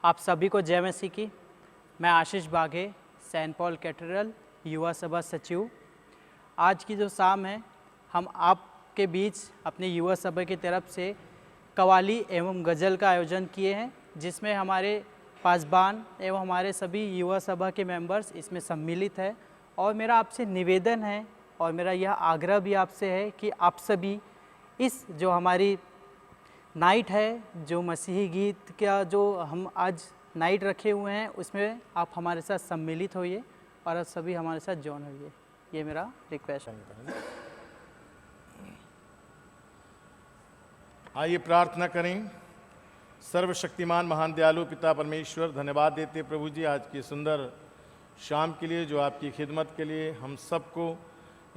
आप सभी को जय मसीह की। मैं आशीष बाघे, सेंट पॉल कैथेड्रल युवा सभा सचिव। आज की जो शाम है, हम आपके बीच अपनी युवा सभा की तरफ से कव्वाली एवं गज़ल का आयोजन किए हैं, जिसमें हमारे पासबान एवं हमारे सभी युवा सभा के मेंबर्स इसमें सम्मिलित है। और मेरा आपसे निवेदन है और मेरा यह आग्रह भी आपसे है कि आप सभी इस जो हमारी नाइट है, जो मसीही गीत का जो हम आज नाइट रखे हुए हैं, उसमें आप हमारे साथ सम्मिलित होइए और आप सभी हमारे साथ जॉइन होइए। ये मेरा रिक्वेस्ट है। आइए प्रार्थना करें। सर्वशक्तिमान महान दयालु पिता परमेश्वर, धन्यवाद देते प्रभु जी आज की सुंदर शाम के लिए, जो आपकी खिदमत के लिए हम सबको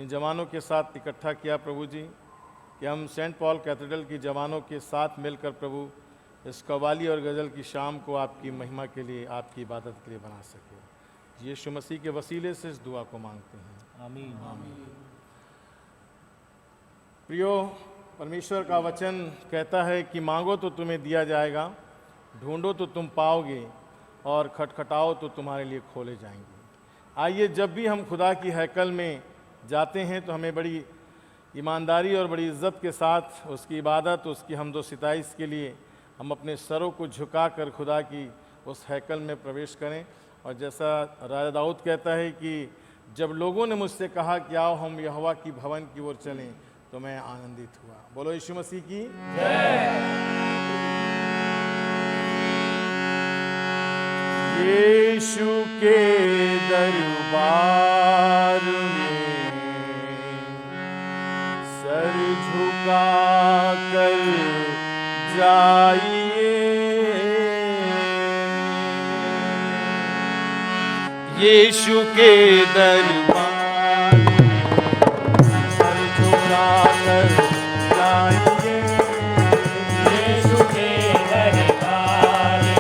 इन जवानों के साथ इकट्ठा किया प्रभु जी, कि हम सेंट पॉल कैथेड्रल की जवानों के साथ मिलकर प्रभु इस कव्वाली और गज़ल की शाम को आपकी महिमा के लिए, आपकी इबादत के लिए बना सके। यीशु मसीह के वसीले से इस दुआ को मांगते हैं, आमीन आमीन। प्रियो, परमेश्वर का वचन कहता है कि मांगो तो तुम्हें दिया जाएगा, ढूंढो तो तुम पाओगे, और खटखटाओ तो तुम्हारे लिए खोले जाएंगे। आइए, जब भी हम खुदा की हैकल में जाते हैं तो हमें बड़ी ईमानदारी और बड़ी इज़्ज़त के साथ उसकी इबादत, उसकी हमदो सिताइश के लिए हम अपने सरों को झुकाकर खुदा की उस हैकल में प्रवेश करें। और जैसा राजा दाऊद कहता है कि जब लोगों ने मुझसे कहा कि आओ हम यहोवा की भवन की ओर चलें, तो मैं आनंदित हुआ। बोलो यीशु मसीह की जय। यीशु के दरबार में सर झुका कर जाइए, यीशु के दरबार में सर झुका कर जाइए, यीशु के दरबार में सर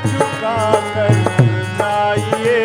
झुका कर जाइए,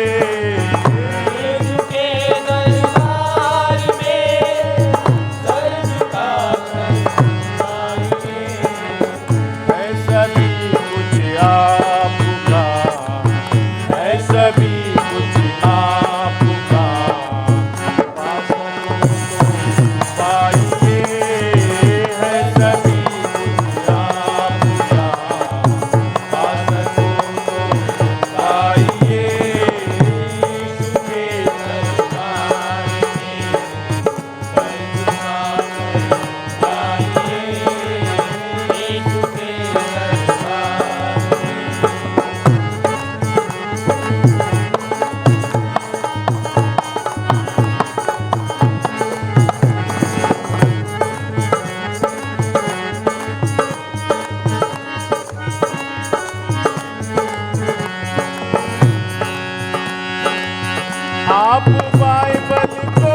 आप बाइबल को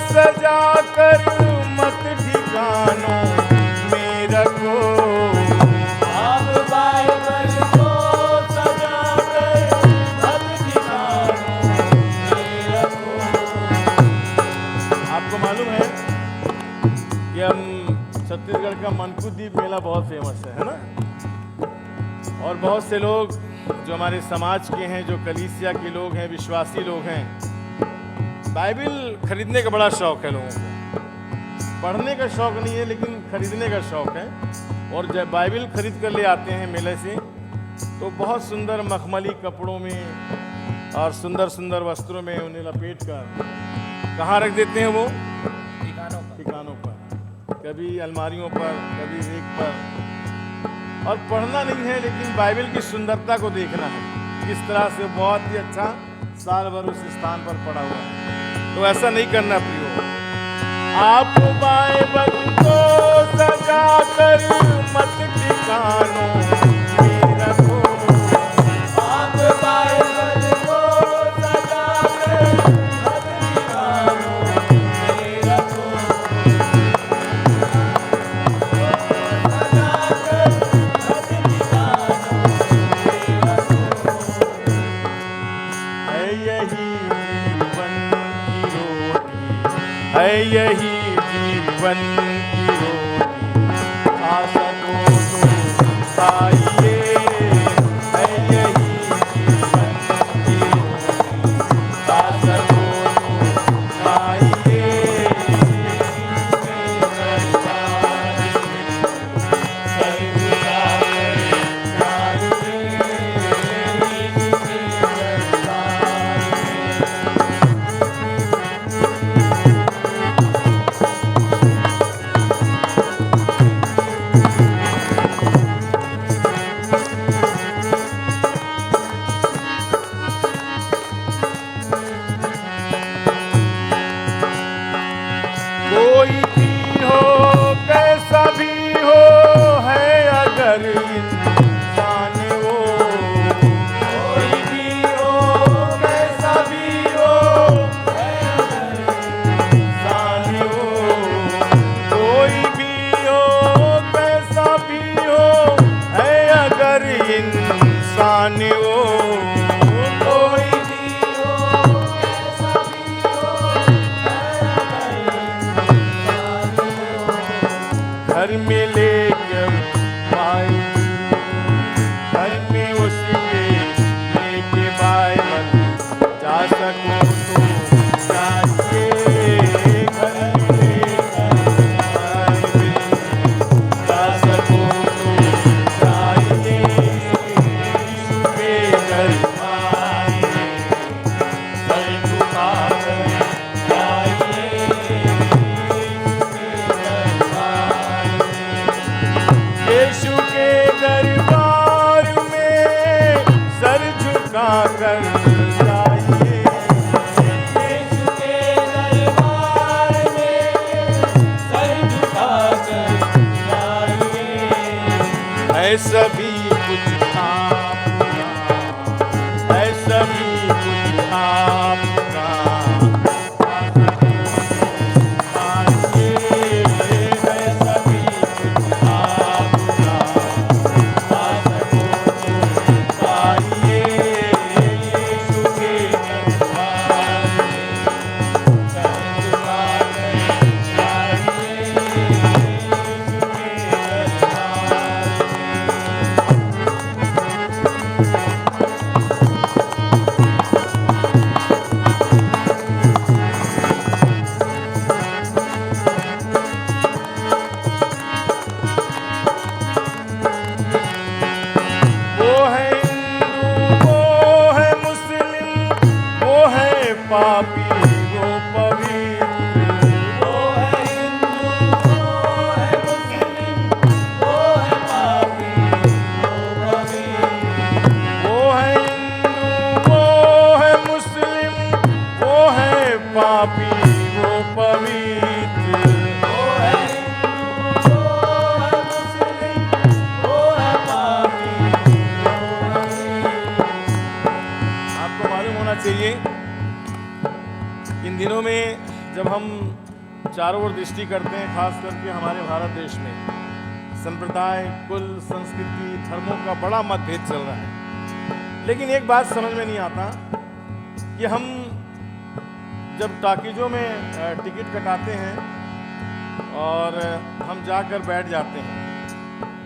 सजा कर मत ठिकानों में रखो, आप बाइबल को सजा कर मत ठिकानों में रखो। आपको मालूम है कि हम छत्तीसगढ़ का मनकू द्वीप मेला बहुत फेमस है ना, और बहुत से लोग जो हमारे समाज के हैं, जो कलीसिया के लोग हैं, विश्वासी लोग हैं, बाइबिल खरीदने का बड़ा शौक है लोगों को। पढ़ने का शौक नहीं है, लेकिन खरीदने का शौक है। और जब बाइबिल खरीद कर ले आते हैं मेले से, तो बहुत सुंदर मखमली कपड़ों में और सुंदर सुंदर वस्त्रों में उन्हें लपेट कर कहाँ रख देते हैं? वो ठिकानों पर, कभी अलमारियों पर, कभी रेक पर। और पढ़ना नहीं है, लेकिन बाइबिल की सुंदरता को देखना है, किस तरह से बहुत ही अच्छा साल भर उस स्थान पर पड़ा हुआ है। तो ऐसा नहीं करना प्रियो। आप बाइबल को सजा कर मत ठिकानों में रखो। आप बाइबल को सजा कर मत ठिकानों में रखो। सजा कर मत ठिकानों में रखो। है यही जीवन की रोटी, है यही जीवन की रोटी, खा सको तो खाइए। है यही जीवन की रोटी, खा सको तो खाइए। कोई भी हो कैसा भी हो, है अगर इंसान वो। कोई भी हो कैसा भी हो, है अगर इंसान वो। कोई भी हो कैसा भी हो, है अगर इंसान वो। कोई भी हो कैसा भी हो, है अगर घर में लेकर भाई, घर में उसके लेके बाइबल जा सको तो जाइए। घर में लेकर बाइबल जा सको तो जाइए। यीशु के घर आइए, सर झुकाकर जाइए। यीशु के दरबार में सर झुका कर जाइए। यीशु के दरबार में सर झुकाकर जाइए। है सभी कुछ आपका, है सभी कुछ आपका। आइए, है सभी कुछ आपका। आ सको तो आइए। यीशु के दरबार में सर झुकाकर जाइए। यीशु के दरबार में। वो है हिंदू, वो है मुस्लिम, वो है पापी, वो पवित्र। वो है हिंदू, वो है मुस्लिम, वो है पापी, वो पवित्र। वो है हिंदू, वो है मुस्लिम, वो है पापी, वो पवित्र। वो है हिंदू, वो है मुस्लिम, वो है पापी, वो पवित्र। आपको मालूम होना चाहिए, इन दिनों में जब हम चारों ओर दृष्टि करते हैं, खास करके हमारे भारत देश में संप्रदाय, कुल, संस्कृति, धर्मों का बड़ा मतभेद चल रहा है। लेकिन एक बात समझ में नहीं आता कि हम जब टाकीजों में टिकट कटाते हैं और हम जाकर बैठ जाते हैं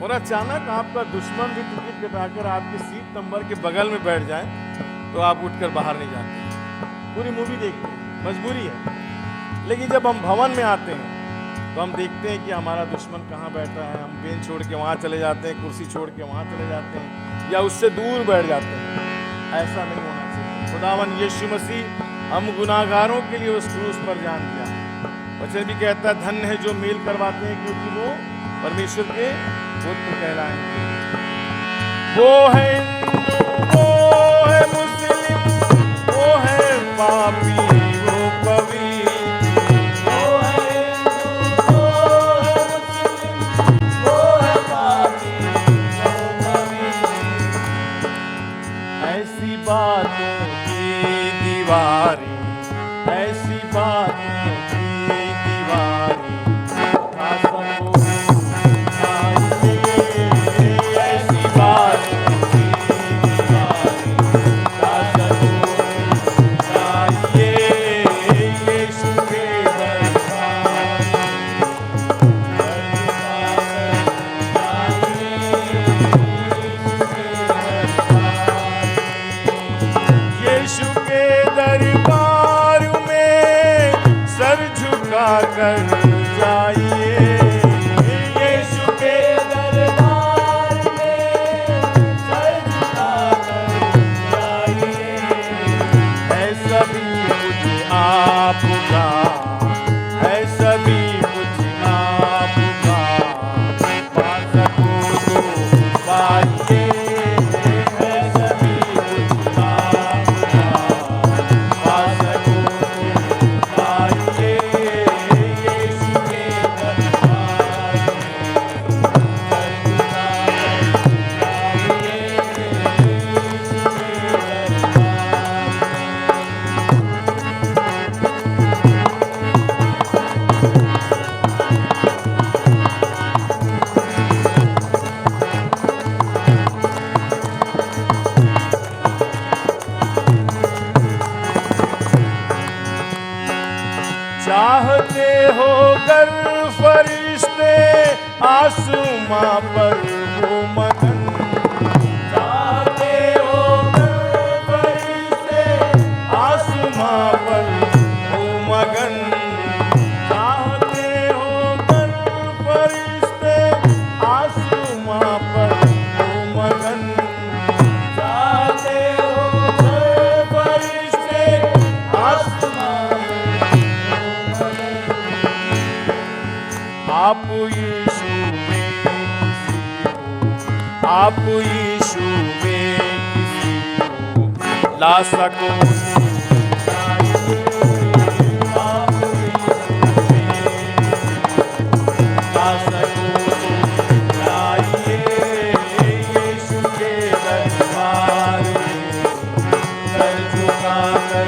और अचानक आपका दुश्मन भी टिकट कटाकर आपकी सीट नंबर के बगल में बैठ जाए तो आप उठकर बाहर नहीं जाते। पूरी मूवी देखते हैं, मजबूरी है। लेकिन जब हम भवन में आते हैं तो हम देखते हैं कि हमारा दुश्मन कहाँ बैठा है। हम बेंच छोड़ के वहाँ चले जाते हैं, कुर्सी छोड़ के वहाँ चले जाते हैं या उससे दूर बैठ जाते हैं। ऐसा नहीं होना चाहिए। खुदावन यीशु मसीह हम गुनाहगारों के लिए उस क्रूस पर जान दिया। वचन भी कहता है धन्य है जो मेल करवाते हैं क्योंकि वो परमेश्वर के पुत्र कहलाएंगे। वो है हिंदू, वो है मुस्लिम, वो है पापी, वो पवित्र। झुका कर जाइए, यीशु के दरबार में सर झुकाकर जाइए। है सभी कुछ आपका, है सभी कुछ आपका, पा सको तो पाइए, है सभी कुछ आपका, पा सको तो पाइए। यीशु के दरबार में सर झुकाकर जाइए, यीशु के दरबार में। चाहते हो गर फरिश्ते आसमां पर हो मगन, चाहते हो फरिश्ते आसमां पर हो मगन, चाहते हो गर फरिश्ते आसमां पर हो मगन, चाहते हो फरिश्ते आसमां आप यीशु में किसी को, आप यीशु में किसी को ला सको आप यीशु में ला सको तो लाइए। यीशु के दरबार में सर झुकाकर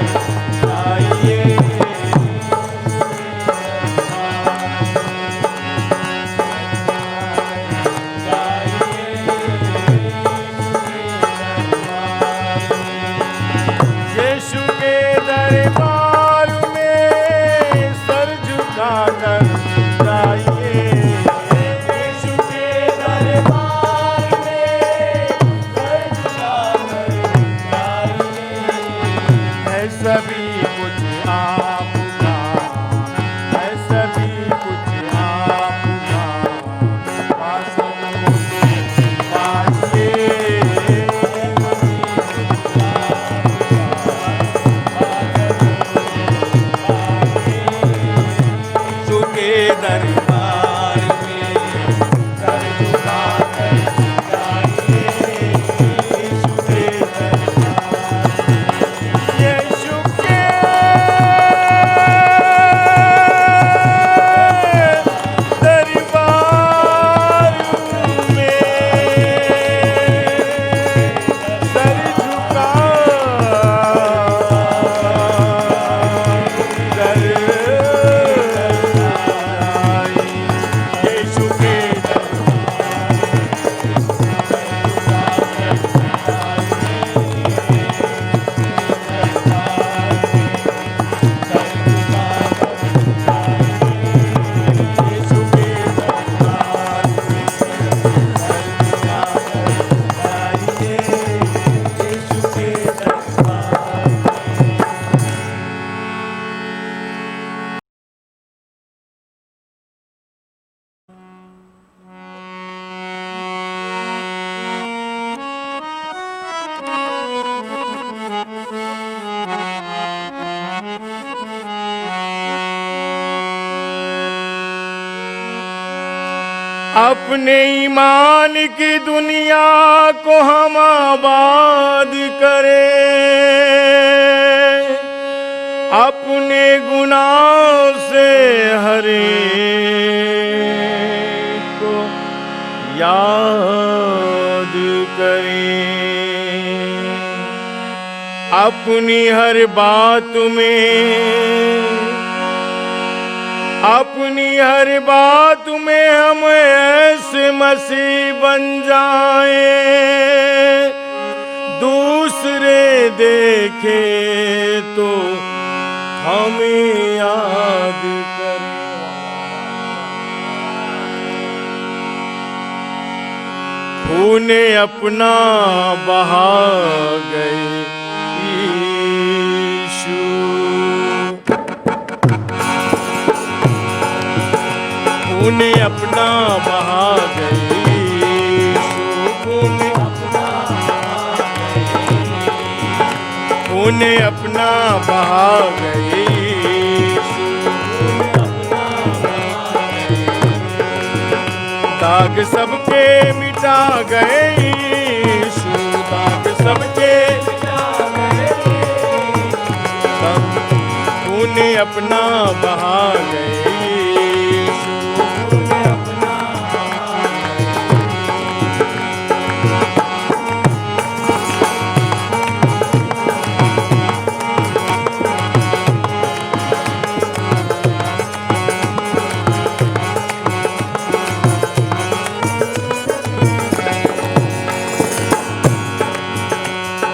जाइए, यीशु के दरबार में सर झुकाकर जाइए, यीशु के दरबार में सर झुकाकर जाइए। है सभी कुछ आपका, है सभी कुछ आपका, पा सको तो पाइए, यीशु के दरबार में सर झुकाकर जाइए, यीशु के दरबार में। यीशु के दरबार में सर झुका कर यीशु के अपने ईमान की दुनिया को हम आबाद करें, अपने गुनाहों से हरे को याद करें, अपनी हर बात में, अपनी हर बात में हम ऐसे मसीह बन जाएं, दूसरे देखे तो हमें याद करें। खून अपना बहा गए यीशु, खूने अपना बहा गए खूने अपना बहा गए दाग सबके मिटा गए यीशु दाग सबके सब खूने अपना बहा गए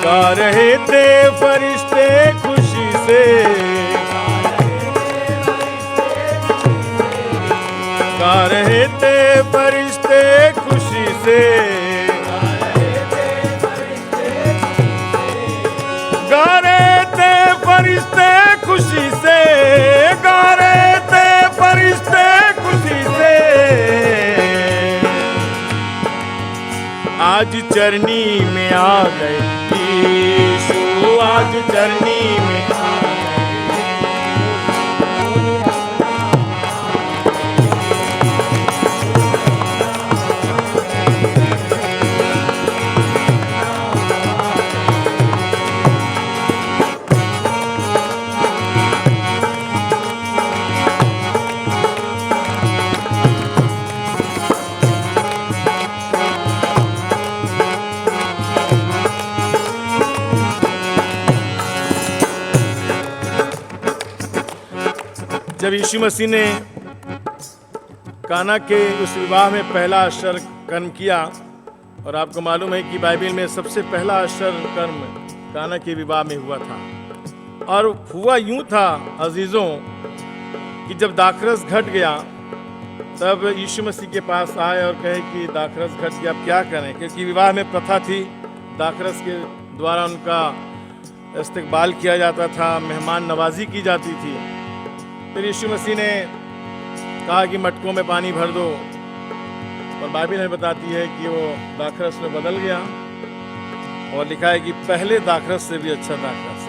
गा रहे थे फरिश्ते खुशी से गा रहे थे फरिश्ते खुशी से गा रहे थे फरिश्ते खुशी से गा रहे थे फरिश्ते खुशी से आज चरनी में आ गए यीशु आज चरनी में आ जब यीशु मसीह ने काना के उस विवाह में पहला अक्षर कर्म किया, और आपको मालूम है कि बाइबल में सबसे पहला अक्षर कर्म काना के विवाह में हुआ था। और हुआ यूं था अजीजों कि जब दाखरस घट गया तब यीशु मसीह के पास आए और कहे कि दाखरस घट गया, अब क्या करें, क्योंकि विवाह में प्रथा थी दाखरस के द्वारा उनका इस्तकबाल किया जाता था, मेहमान नवाजी की जाती थी। फिर यीशु मसीह ने कहा कि मटकों में पानी भर दो, और बाइबल हमें बताती है कि वो दाखरस में बदल गया, और लिखा है कि पहले दाखरस से भी अच्छा दाखरस।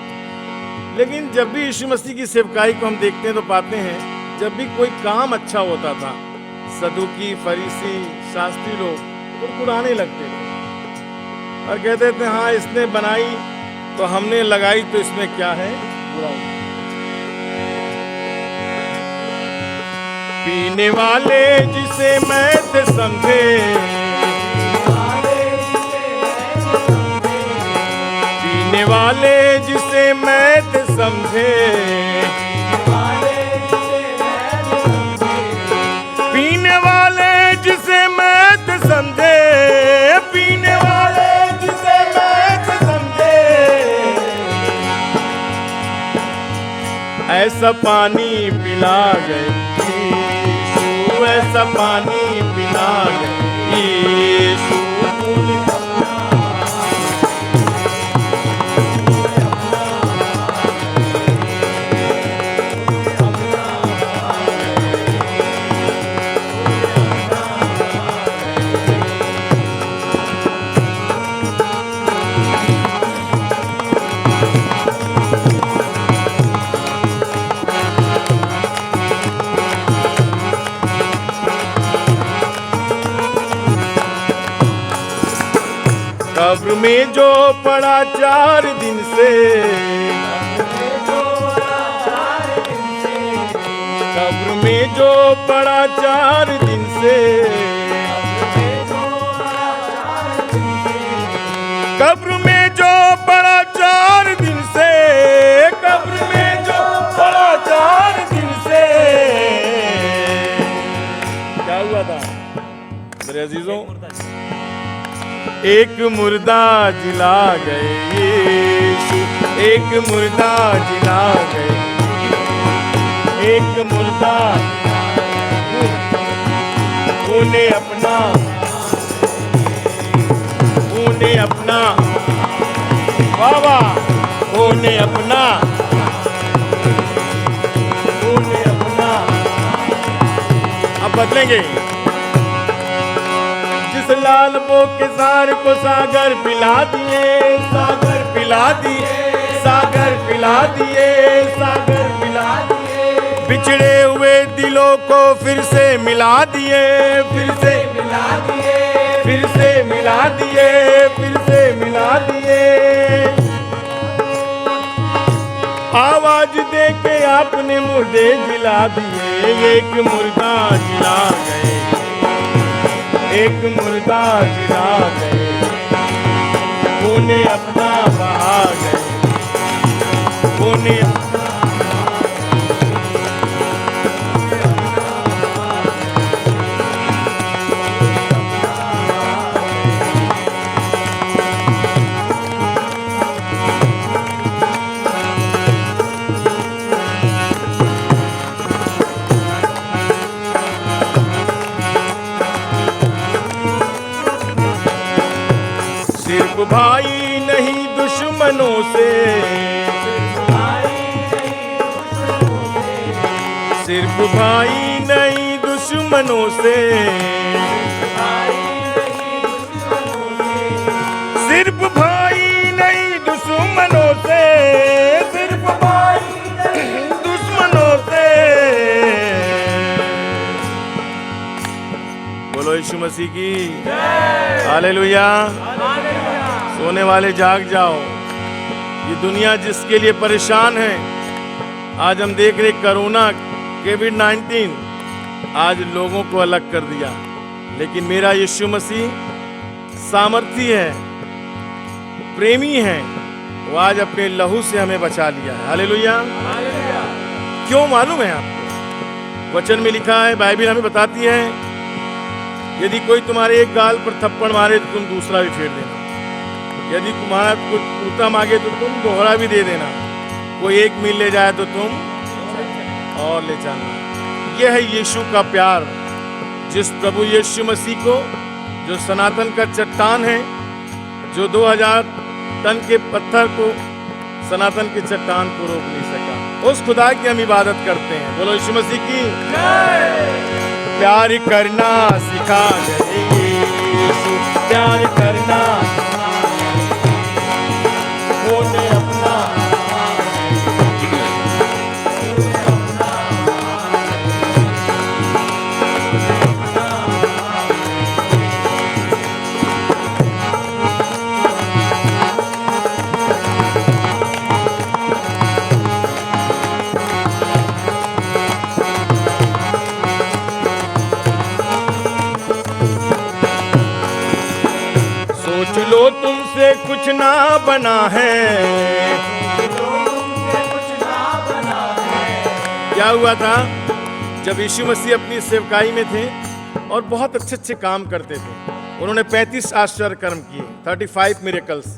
लेकिन जब भी यीशु मसीह की सेवकाई को हम देखते हैं तो पाते हैं जब भी कोई काम अच्छा होता था, सदूकी, फरीसी, शास्त्री लोग कुड़कुड़ाने लगते थे और कहते थे हाँ इसने बनाई तो हमने लगाई तो इसमें क्या है बुरा। पीने वाले जिसे मैत समझे, पीने वाले जिसे मैत समझे, पीने वाले जिसे मैत समझे, पीने वाले जिसे मैत समझे, ऐसा पानी पिला गए, ऐसा पानी पिला गए यीशु। कब्र में जो पड़ा 4 दिन से, कब्र में जो पड़ा 4 दिन से, कब्र में जो पड़ा 4 दिन से, कब्र में जो पड़ा 4 दिन से, क्या हुआ था मेरे अजीजों? एक मुर्दा जिला गए यीशु, एक मुर्दा जिला गए, एक मुर्दा उन्हें अपना, उन्हें अपना बाबा, उन्हें अपना, उन्हें अपना। अब बदलेंगे। जिस लाल बो के सार को सागर पिला दिए, सागर पिला दिए, सागर पिला दिए, सागर पिला दिए। बिछड़े हुए दिलों को फिर से मिला दिए, फिर से मिला दिए, फिर से मिला दिए, फिर से मिला दिए। आवाज दे के आपने मुर्दे जिला दिए, एक मुर्दा जिला गए, एक मुर्दा जिला गए, उन्हें अपना बहा गए, उन्हें सिर्फ भाई नहीं दुश्मनों से, सिर्फ भाई नहीं दुश्मनों से, सिर्फ भाई नहीं दुश्मनों से, सिर्फ भाई नहीं दुश्मनों से। बोलो यीशु मसीह की हालेलुया। सोने वाले जाग जाओ। ये दुनिया जिसके लिए परेशान है, आज हम देख रहे कोरोना कोविड-19 आज लोगों को अलग कर दिया, लेकिन मेरा यीशु मसीह सामर्थी है, प्रेमी है, वो आज अपने लहू से हमें बचा लिया है। हालेलुया। क्यों मालूम है आपको? वचन में लिखा है, बाइबल हमें बताती है, यदि कोई तुम्हारे एक गाल पर थप्पड़ मारे तो तुम दूसरा भी फेर देना, यदि तुम्हारा कुछ कुर्ता मांगे तो तुम दोहरा भी दे देना, कोई एक मील ले जाए तो तुम और ले जाना। यह है यीशु का प्यार, जिस प्रभु यीशु मसीह को, जो सनातन का चट्टान है, जो 2000 टन के पत्थर को, सनातन की चट्टान को रोक नहीं सका, उस खुदा की हम इबादत करते हैं। बोलो यीशु मसीह की जय। प्यार करना सिखा गए यीशु, प्यार करना उन्हें अपना, सोच लो तुमसे कुछ ना बना है। क्या हुआ था जब यीशु मसीह अपनी सेवकाई में थे और बहुत अच्छे अच्छे काम करते थे? उन्होंने 35 आश्चर्य कर्म किए, 35 मिरेकल्स,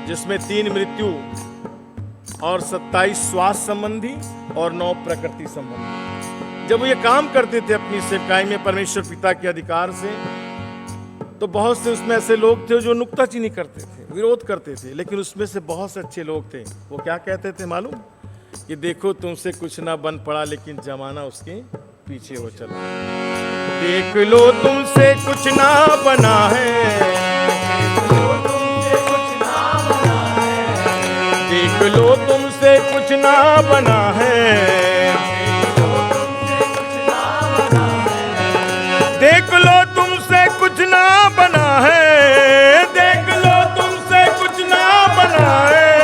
जिसमें 3 मृत्यु और 27 श्वास संबंधी और 9 प्रकृति संबंधी। जब वो ये काम करते थे अपनी सेवकाई में परमेश्वर पिता के अधिकार से, तो बहुत से उसमें ऐसे लोग थे जो नुक्ताचीनी करते थे, विरोध करते थे, लेकिन उसमें से बहुत से अच्छे लोग थे। वो क्या कहते थे मालूम? कि देखो तुमसे कुछ ना बन पड़ा, लेकिन जमाना उसके पीछे हो चला। देख लो तुमसे कुछ ना बना है, देख लो तुमसे कुछ ना बना है, देख लो तुमसे कुछ ना बना है, देख लो तुमसे कुछ ना बना है।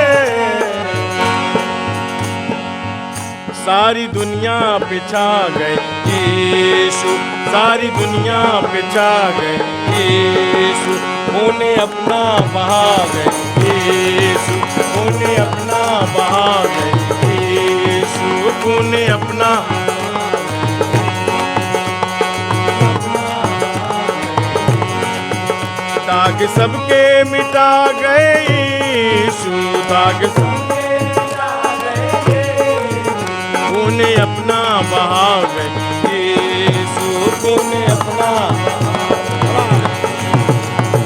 सारी दुनिया पे छा गए यीशु, सारी दुनिया पे छा गए यीशु, उन्हें अपना बहा गए यीशु, उन्हें अपना बहा गए यीशु, उन्हें अपना दाग सबके मिटा गए यीशु, दाग सबके मिटा गए, उन्हें अपना बहा गए यीशु, उन्हें अपना,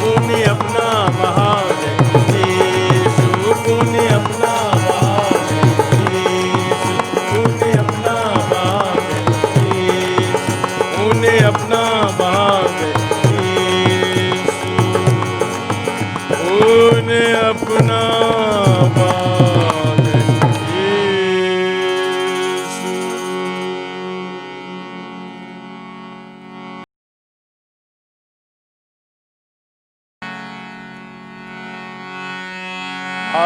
उन्हें अपना बहा गए यीशु, उन्हें अपना बहा गए यीशु, उन्हें अपना बहा गए यीशु, उन्हें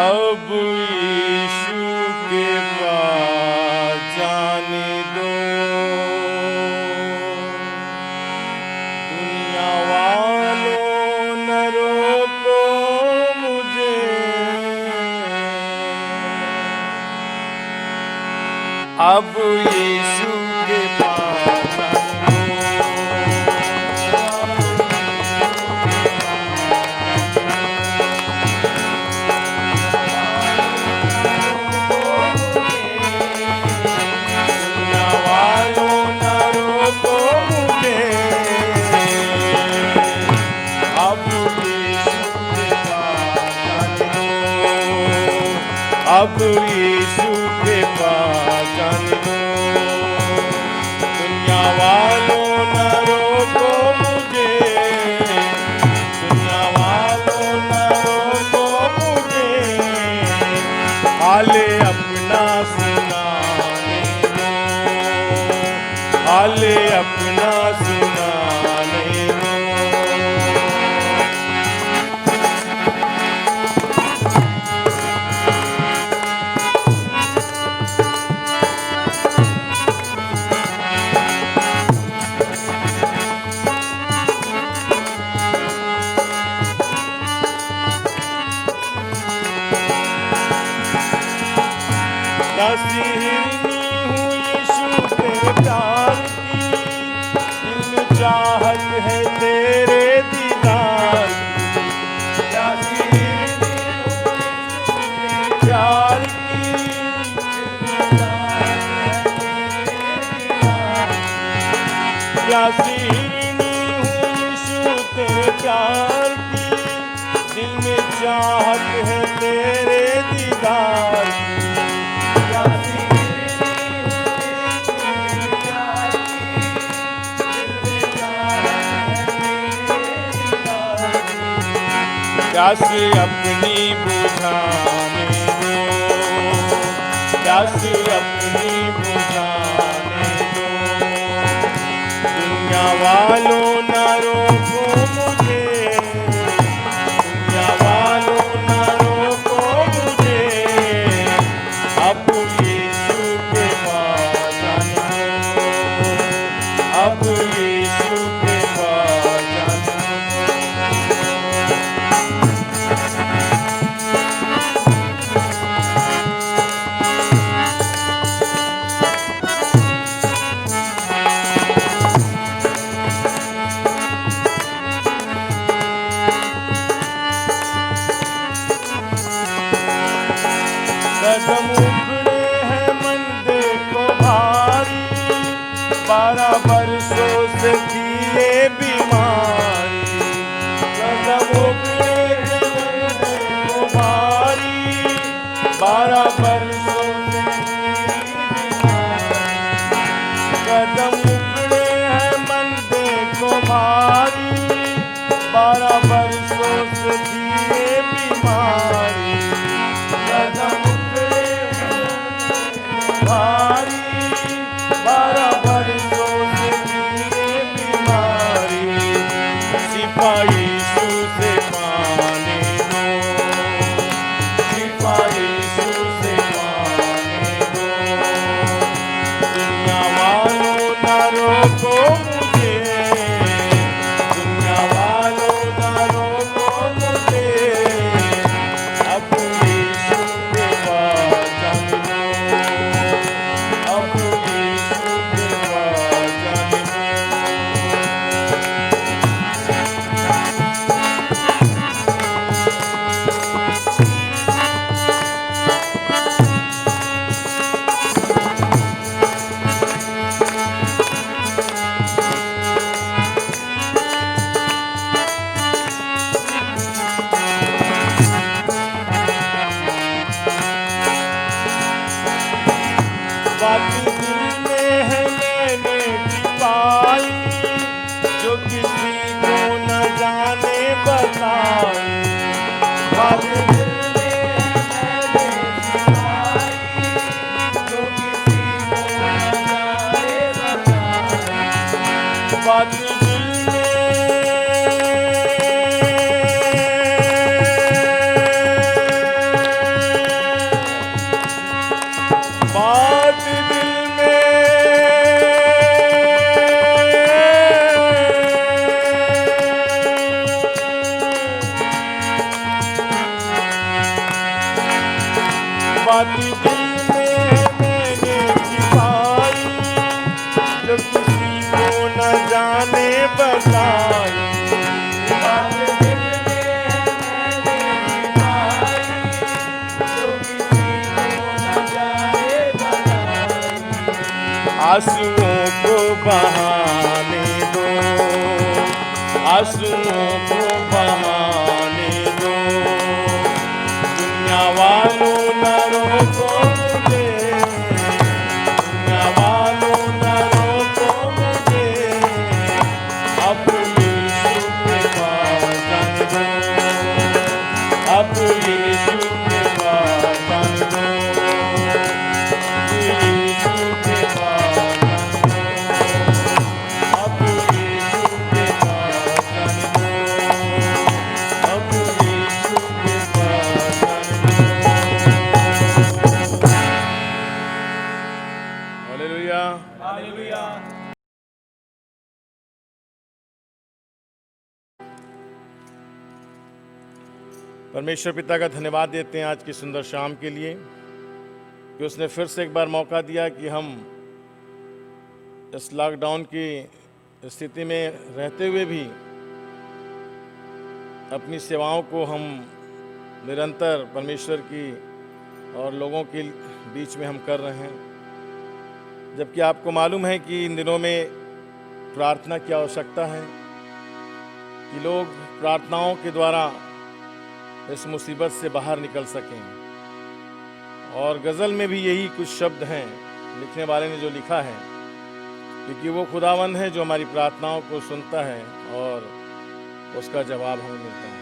अब यीशु के पास जाने दो, दुनिया वालों न रोको मुझे, अब यीशु के पास जाने अब यीशु के पास जाने दो, दुनिया वालों न रोको मुझे, दुनिया वालों न रोको मुझे, हाले अपना सुनाने दो, हाले अपना सुनाने दो। कैसी हिरनी हूँ यीशु तेरे प्यार की, दिल में चाहत है तेरे दीदार की। कैसी हिरनी हूँ यीशु तेरे प्यार की, दिल में चाहत है तेरे दीदार की। कैसी हिरनी हूँ यीशु तेरे प्यार की, दिल में चाहत है तेरे दीदार की। प्यास अपनी बुझाने दो, प्यास अपनी बुझाने दो, दुनिया वालों न रोको मुझे, दुनिया वालों न रोको मुझे, अब यीशु के पास जाने दो, अब यीशु के पास जाने दो। कदम उखड़े हैं मन देखो भारी, 12 बरसों से किए बीमारी। कदम उखड़े हैं मन देखो भारी, 12 बरसों से किए बीमारी। कदम उखड़े हैं मन देखो भारी, 12 बरसों से किए बीमारी। कदम भारी 12 बरसों से किए बीमारी, सिपाही यीशु से पाने दो, सिपाही यीशु से पाने दो, दुनिया वालों न रोको मुझे, दुनिया वालों न रोको मुझे, अब यीशु के पास जाने दो, अब यीशु के पास जाने दो। आंसुओं को बहाने दो, आंसुओं को बहाने दो। दुनिया वालों न रोको मुझे, दुनिया वालों न रोको मुझे, अपनी यीशु के पास जाने दो, अपनी यीशु के पास जाने दो, यीशु के पास जाने दो, अपनी यीशु के पास जाने दो, अपनी यीशु के पास जाने दो। हालेलुया। परमेश्वर पिता का धन्यवाद देते हैं आज की सुंदर शाम के लिए कि उसने फिर से एक बार मौका दिया कि हम इस लॉकडाउन की स्थिति में रहते हुए भी अपनी सेवाओं को हम निरंतर परमेश्वर की और लोगों के बीच में हम कर रहे हैं, जबकि आपको मालूम है कि इन दिनों में प्रार्थना की आवश्यकता है कि लोग प्रार्थनाओं के द्वारा इस मुसीबत से बाहर निकल सकें। और गज़ल में भी यही कुछ शब्द हैं लिखने वाले ने जो लिखा है, क्योंकि वो खुदावंद है जो हमारी प्रार्थनाओं को सुनता है और उसका जवाब हमें मिलता है।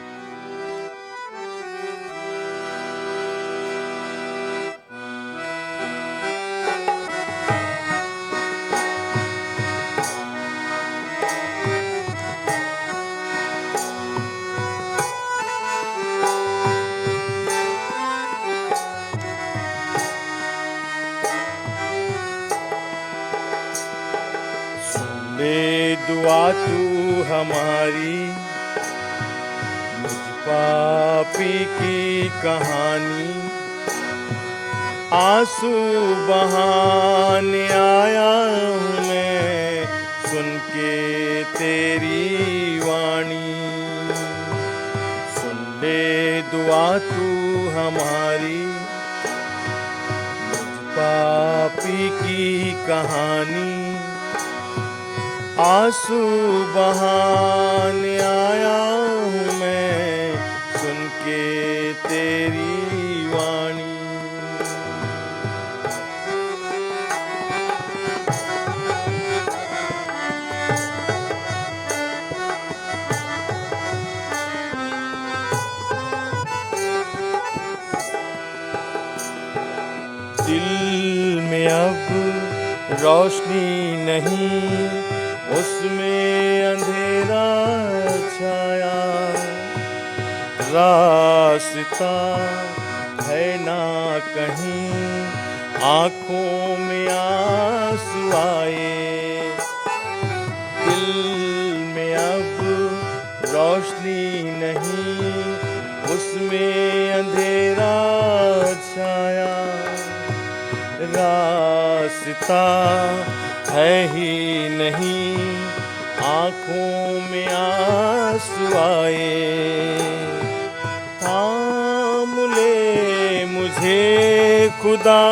ले दुआ तू हमारी, मुझ पापी की कहानी, आंसू बहाने आया हूँ मैं सुन के तेरी वाणी। सुन ले दुआ तू हमारी, मुझ पापी की कहानी, आंसू बहाने आया हूँ मैं सुन के तेरी वाणी। दिल में अब रोशनी नहीं, उसमें अंधेरा छाया, रास्ता है ना कहीं, आँखों में आंसू आए। दिल में अब रोशनी नहीं, उसमें अंधेरा छाया, रास्ता है ही नहीं, आँखों में आंसू आए। थाम ले मुझे खुदा,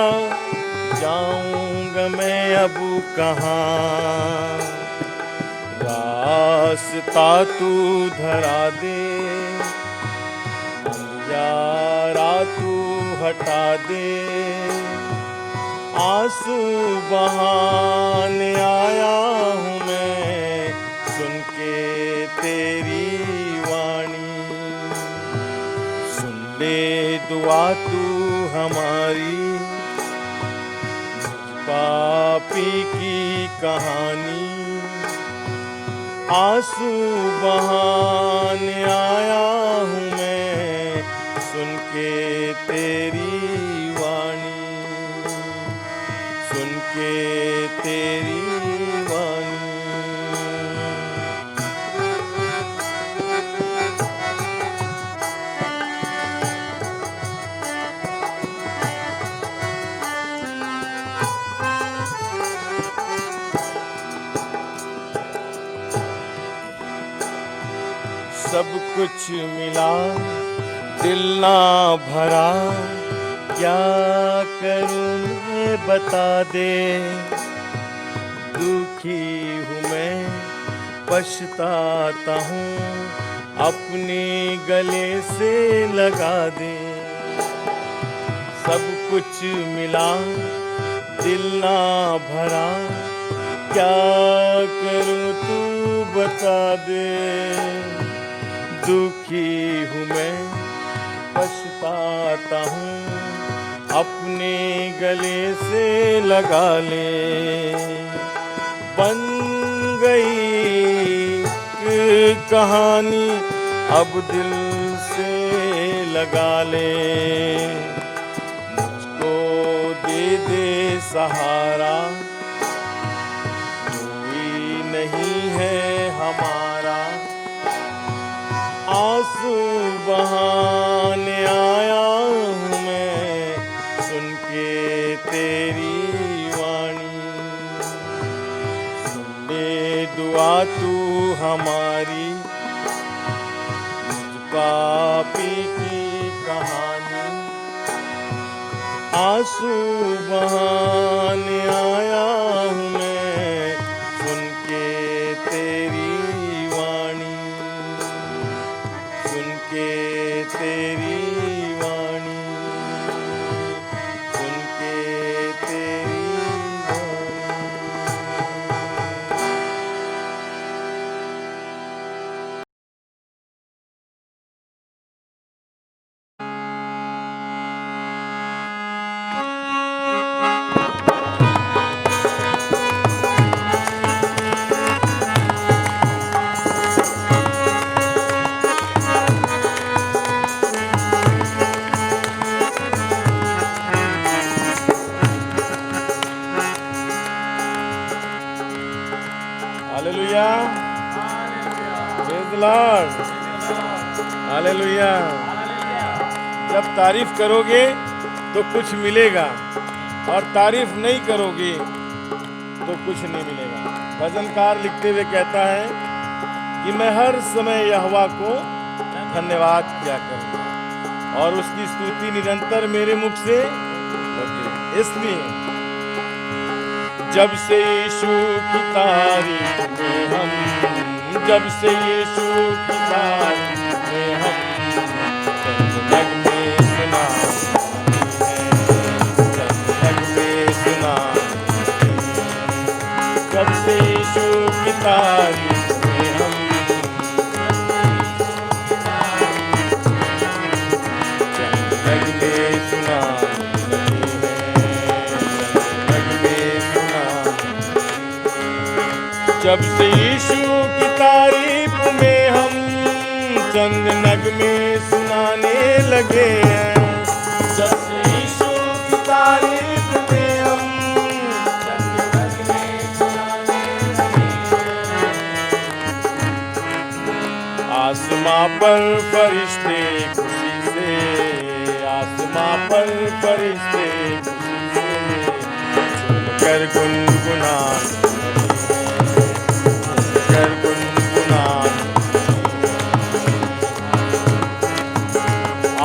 जाऊंगा मैं अब कहाँ, रास्ता तू धरा दे, अंधियारा तू हटा दे, आंसू बहाने आया हूँ मैं सुन के तेरी वाणी। सुन ले दुआ तू हमारी, पापी की कहानी, आंसू बहाने आया हूँ मैं सुन के तेरी वाणी, सुन के तेरी वाणी। सब कुछ मिला दिल ना भरा, क्या करूं मैं बता दे, दुखी हूँ मैं, पछताता हूँ, अपने गले से लगा दे। सब कुछ मिला दिल ना भरा, क्या करूँ तू बता दे। दुखी हूँ मैं, पछताता हूँ, अपने गले से लगा ले। बन गई एक कहानी, अब दिल से लगा ले। मुझको दे दे सहारा, कोई नहीं है हमारा। आंसू बहाने आया हूँ मैं, सुन के तेरी वाणी। सुन ले दुआ तू हमारी, मुझ पापी की कहानी। आंसू बहाने आया हूँ मैं, सुन के तेरी वाणी। सुन के तेरी वाणी, सुन के तेरी वाणी। Hallelujah, praise the Lord, hallelujah. जब तारीफ करोगे तो कुछ मिलेगा, और तारीफ नहीं करोगे तो कुछ नहीं मिलेगा। भजनकार लिखते हुए कहता है कि मैं हर समय यहोवा को धन्यवाद किया करूँगा, और उसकी स्तुति निरंतर मेरे मुख से होती है। इसलिए जब से यीशु की तारीफ में हम, जब से यीशु की तारीफ में हम नगमे सुनाते हैं, नगमे सुनाते हैं। जब से यीशु की तारीफ में हम नगमे सुनाते हैं, जब से यीशु की तारीफ में हम चंद नगमे सुनाने लगे हैं। जब से यीशु की तारीफ में हम चंद नगमे सुनाने लगे हैं। आसमां पर फरिश्ते खुशी से, आसमां पर फरिश्ते खुशी से झूमकर गुनगुनाते,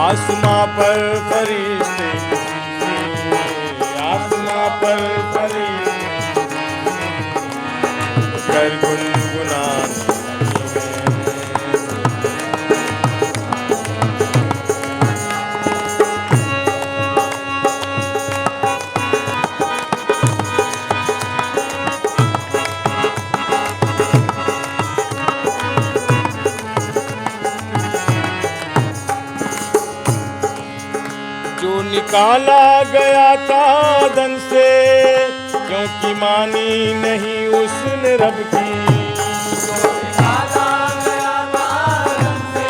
आसमां पर फरिश्ते, आसमां पर फरिश्ते कर गुनगुनाते। निकाला गया था धन से, क्योंकि मानी नहीं उसने रब की। निकाला गया था धन से,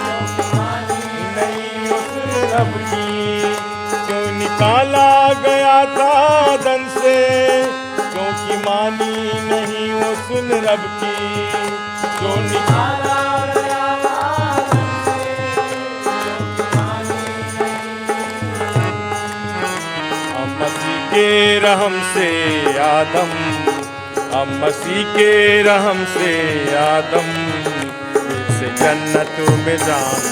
क्योंकि मानी नहीं उसने रब की। क्यों निकाला गया था धन से, क्योंकि मानी नहीं उसने रब की। जो निकाला के रहम से आदम, अब मसीह के रहम से आदम से जन्नत में जाने,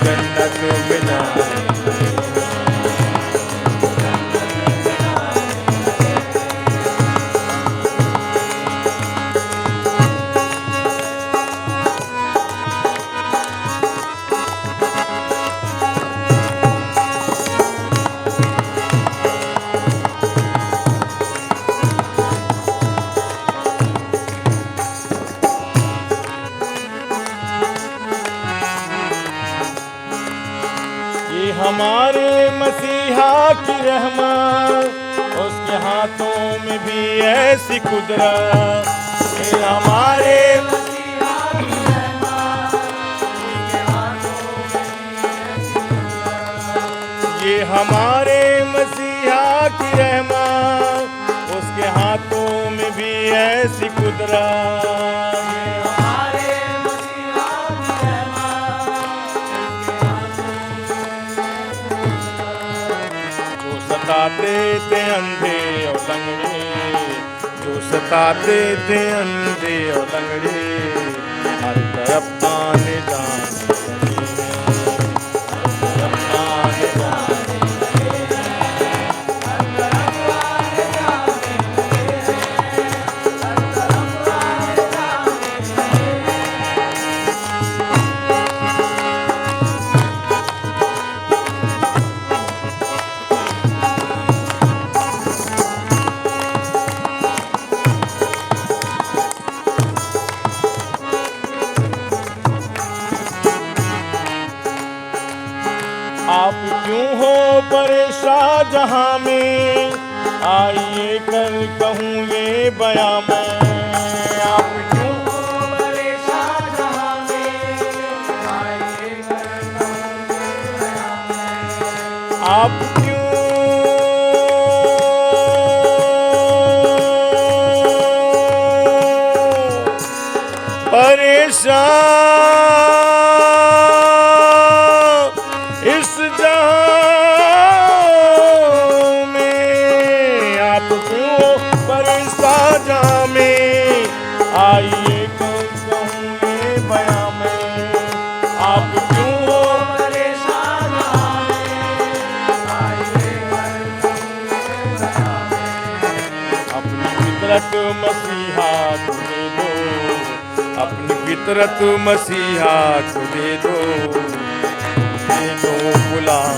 जन्नत में जाने। उसके हाथों में भी ऐसी कुदरत, ये हमारे ये हमारे मसीहा की रहमत, उसके हाथों में भी ऐसी कुदरत। जो सताते थे अंधे और लंगड़े, जो सताते थे अंधे और लंगड़े, हर तरफ आने जाने आप क्यों हो परेशान जहां में, आइए कर कहूँ ये बयां मैं। आप क्यों हो परेशान जहां में, आइए कर कहूँ ये बयां मैं। आप क्यों परेशान इस जहां में, आप क्यों परेशान जहां में, आइए कहूँ ये बयां मैं। आप क्यों हो परेशान जहां में, आइए कहूँ ये बयां मैं। अपनी फितरत मसीहा को दे दो, अपनी फितरत मसीहा को दे दो, गुलाम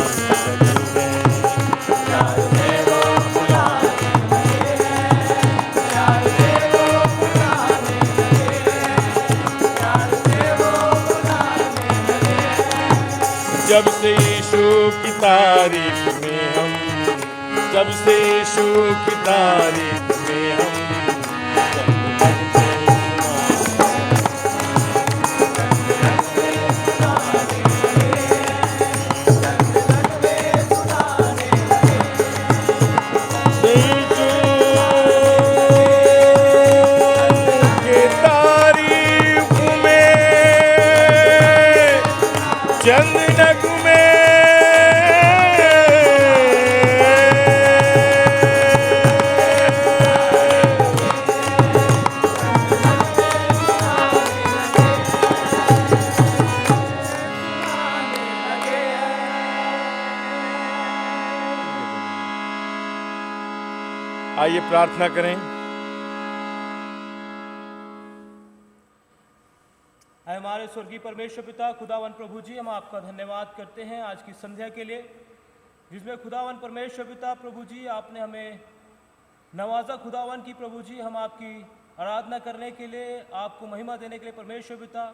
जब से यीशु की तारीफ में हम, जब से यीशु की तारीफ में हम, चंदनक में आइए प्रार्थना करें। हमारे स्वर्गीय परमेश्वर पिता खुदावन प्रभु जी, हम आपका धन्यवाद करते हैं आज की संध्या के लिए, जिसमें खुदावन परमेश्वर पिता प्रभु जी आपने हमें नवाजा। खुदावन की प्रभु जी, हम आपकी आराधना करने के लिए, आपको महिमा देने के लिए परमेश्वर पिता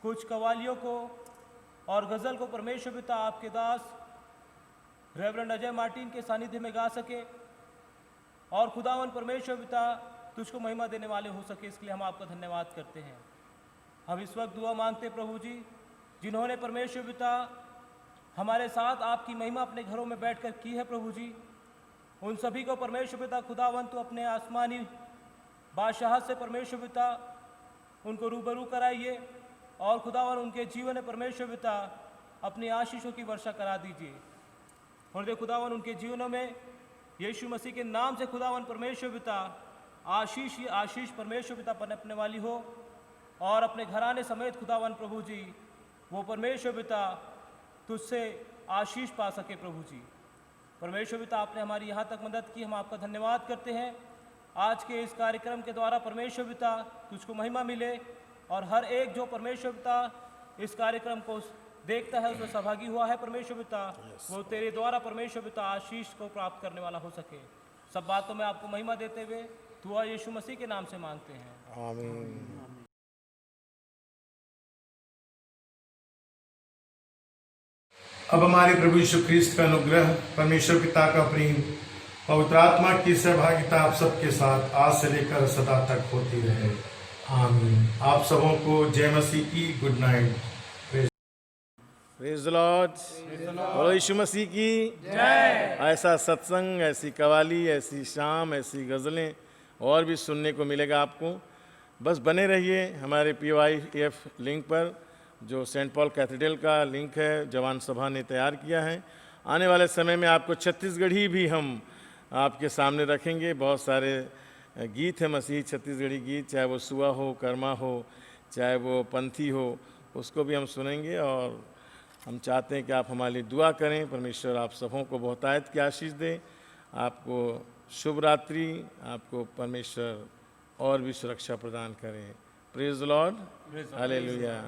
कुछ कवालियों को और गज़ल को परमेश्वर पिता आपके दास रेवरेंड अजय मार्टिन के सानिध्य में गा सके और खुदावन परमेश्वर पिता तुझको महिमा देने वाले हो सके, इसके लिए हम आपका धन्यवाद करते हैं। हम इस वक्त दुआ मांगते प्रभु जी, जिन्होंने परमेश्वर पिता हमारे साथ आपकी महिमा अपने घरों में बैठकर की है प्रभु जी, उन सभी को परमेश्वर पिता खुदावन तो अपने आसमानी बादशाह से परमेश्वर पिता उनको रूबरू कराइए और खुदावन उनके जीवन में परमेश्वर पिता अपनी आशीषों की वर्षा करा दीजिए। और दे खुदावन उनके जीवनों में यीशु मसीह के नाम से खुदावन परमेश्वर पिता आशीष ही आशीष परमेश्वर पिता पनपने वाली हो और अपने घराने समेत खुदावन प्रभु जी वो परमेश्वर पिता तुझसे आशीष पा सके प्रभु जी। परमेश्वर पिता आपने हमारी यहाँ तक मदद की, हम आपका धन्यवाद करते हैं। आज के इस कार्यक्रम के द्वारा परमेश्वर पिता तुझको महिमा मिले और हर एक जो परमेश्वर पिता इस कार्यक्रम को देखता है उसमें सहभागी हुआ है परमेश्वर पिता, वो तेरे द्वारा परमेश्वर पिता आशीष को प्राप्त करने वाला हो सके। सब बातों में आपको महिमा देते हुए दुआ यीशु मसीह के नाम से मांगते हैं, आमीन। अब हमारे प्रभु यीशु ख्रीस्त का अनुग्रह, परमेश्वर पिता का प्रेम पवित्र आत्मा की सहभागिता आप सबके साथ आज से लेकर सदा तक होती रहे। आमीन। आप सबों को जय मसीह की good night. Praise the Lord. बोलो यीशु मसीह की जय। ऐसा सत्संग, ऐसी कवाली, ऐसी शाम, ऐसी गज़लें और भी सुनने को मिलेगा आपको। बस बने रहिए हमारे PYF लिंक पर, जो सेंट पॉल कैथेड्रल का लिंक है, जवान सभा ने तैयार किया है। आने वाले समय में आपको छत्तीसगढ़ी भी हम आपके सामने रखेंगे। बहुत सारे गीत हैं मसीही छत्तीसगढ़ी गीत, चाहे वो सुआ हो, कर्मा हो, चाहे वो पंथी हो, उसको भी हम सुनेंगे। और हम चाहते हैं कि आप हमारे लिए दुआ करें। परमेश्वर आप सबों को बहुतायत की आशीष दे। आपको शुभ रात्रि, आपको परमेश्वर और भी सुरक्षा प्रदान करें। Praise the Lord. हालेलुया।